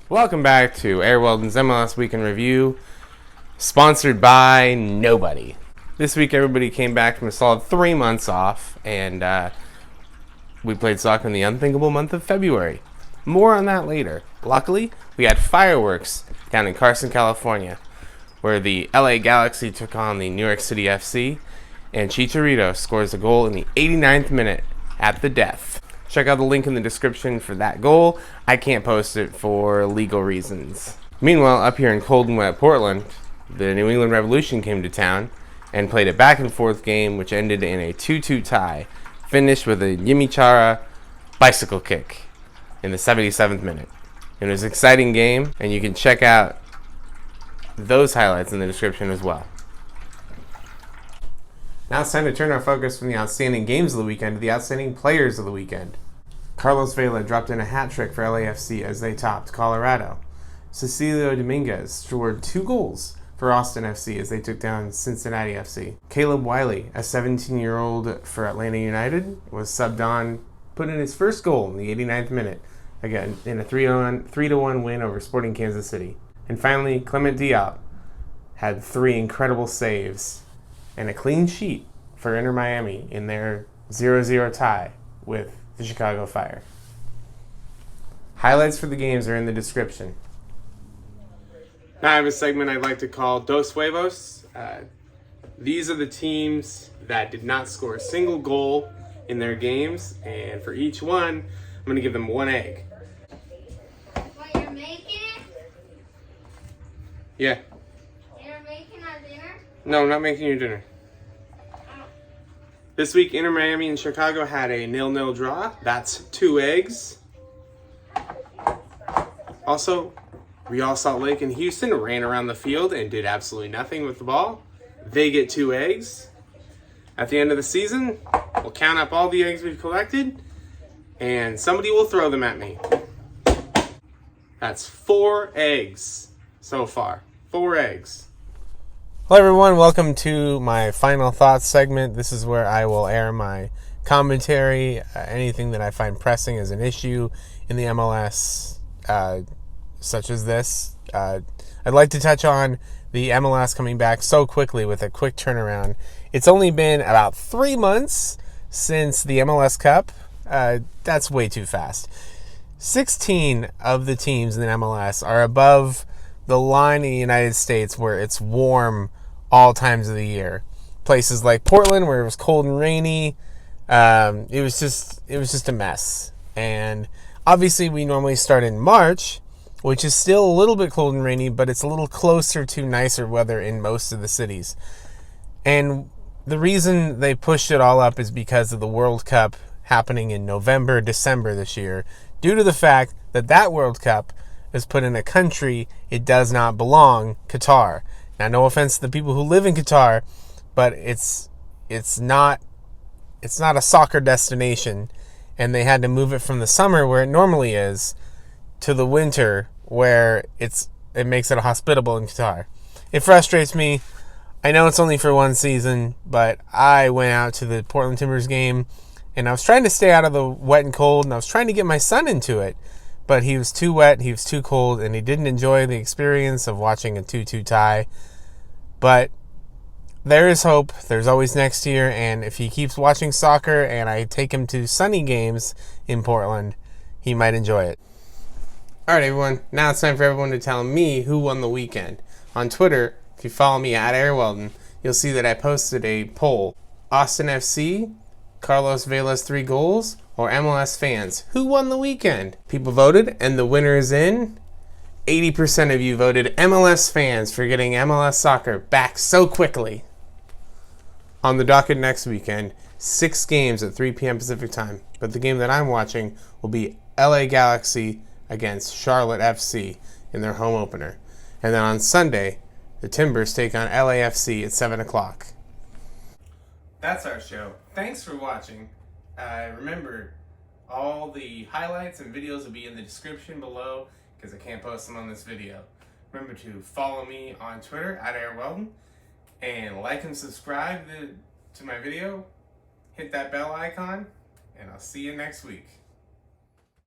Welcome back to Airweldon's MLS Week in Review, sponsored by nobody. This week, everybody came back from a solid 3 months off, and we played soccer in the unthinkable month of February. More on that later. Luckily, we had fireworks down in Carson, California, where the LA Galaxy took on the New York City FC, and Chicharito scores a goal in the 89th minute at the death. Check out the link in the description for that goal. I can't post it for legal reasons. Meanwhile, up here in cold and wet Portland, the New England Revolution came to town and played a back-and-forth game which ended in a 2-2 tie, finished with a Yimichara bicycle kick in the 77th minute. It was an exciting game, and you can check out those highlights in the description as well. Now it's time to turn our focus from the outstanding games of the weekend to the outstanding players of the weekend. Carlos Vela dropped in a hat trick for LAFC as they topped Colorado. Cecilio Dominguez scored 2 goals for Austin FC as they took down Cincinnati FC. Caleb Wiley, a 17-year-old for Atlanta United, was subbed on, put in his first goal in the 89th minute, again in a 3-1 win over Sporting Kansas City. And finally, Clement Diop had 3 incredible saves and a clean sheet for Inter Miami in their 0-0 tie with the Chicago Fire. Highlights for the games are in the description. Now I have a segment I'd like to call Dos Huevos. These are the teams that did not score a single goal in their games, and for each one, I'm going to give them 1 egg. What, you're making it? Yeah. You're making our dinner? No, I'm not making your dinner. This week, Inter Miami and Chicago had a 0-0 draw. That's 2 eggs. Also, Real Salt Lake and Houston ran around the field and did absolutely nothing with the ball. They get 2 eggs. At the end of the season, we'll count up all the eggs we've collected, and somebody will throw them at me. That's 4 eggs so far. 4 eggs. Hello everyone, welcome to my final thoughts segment. This is where I will air my commentary, anything that I find pressing as an issue in the MLS, such as this. I'd like to touch on the MLS coming back so quickly with a quick turnaround. It's only been about 3 months since the MLS Cup. That's way too fast. 16 of the teams in the MLS are above the line in the United States where it's warm all times of the year. Places like Portland where it was cold and rainy, it was just a mess. And obviously we normally start in March, which is still a little bit cold and rainy, but it's a little closer to nicer weather in most of the cities. And the reason they pushed it all up is because of the World Cup happening in November, December this year, due to the fact that that World Cup is put in a country it does not belong, Qatar. Now, no offense to the people who live in Qatar, but it's not a soccer destination, and they had to move it from the summer where it normally is to the winter where it makes it hospitable in Qatar. It frustrates me. I know it's only for 1 season, but I went out to the Portland Timbers game, and I was trying to stay out of the wet and cold, and I was trying to get my son into it. But he was too wet, he was too cold, and he didn't enjoy the experience of watching a 2-2 tie. But there is hope. There's always next year, and if he keeps watching soccer and I take him to sunny games in Portland, he might enjoy it. All right, everyone. Now it's time for everyone to tell me who won the weekend. On Twitter, if you follow me at Airweldon, you'll see that I posted a poll. Austin FC, Carlos Vela's 3 goals, or MLS fans, who won the weekend? People voted, and the winner is in. 80% of you voted MLS fans for getting MLS soccer back so quickly. On the docket next weekend, 6 games at 3 p.m. Pacific time, but the game that I'm watching will be LA Galaxy against Charlotte FC in their home opener. And then on Sunday, the Timbers take on LAFC at 7 o'clock. That's our show. Thanks for watching. Remember, all the highlights and videos will be in the description below because I can't post them on this video. Remember to follow me on Twitter at Airweldon and like and subscribe to my video. Hit that bell icon, and I'll see you next week.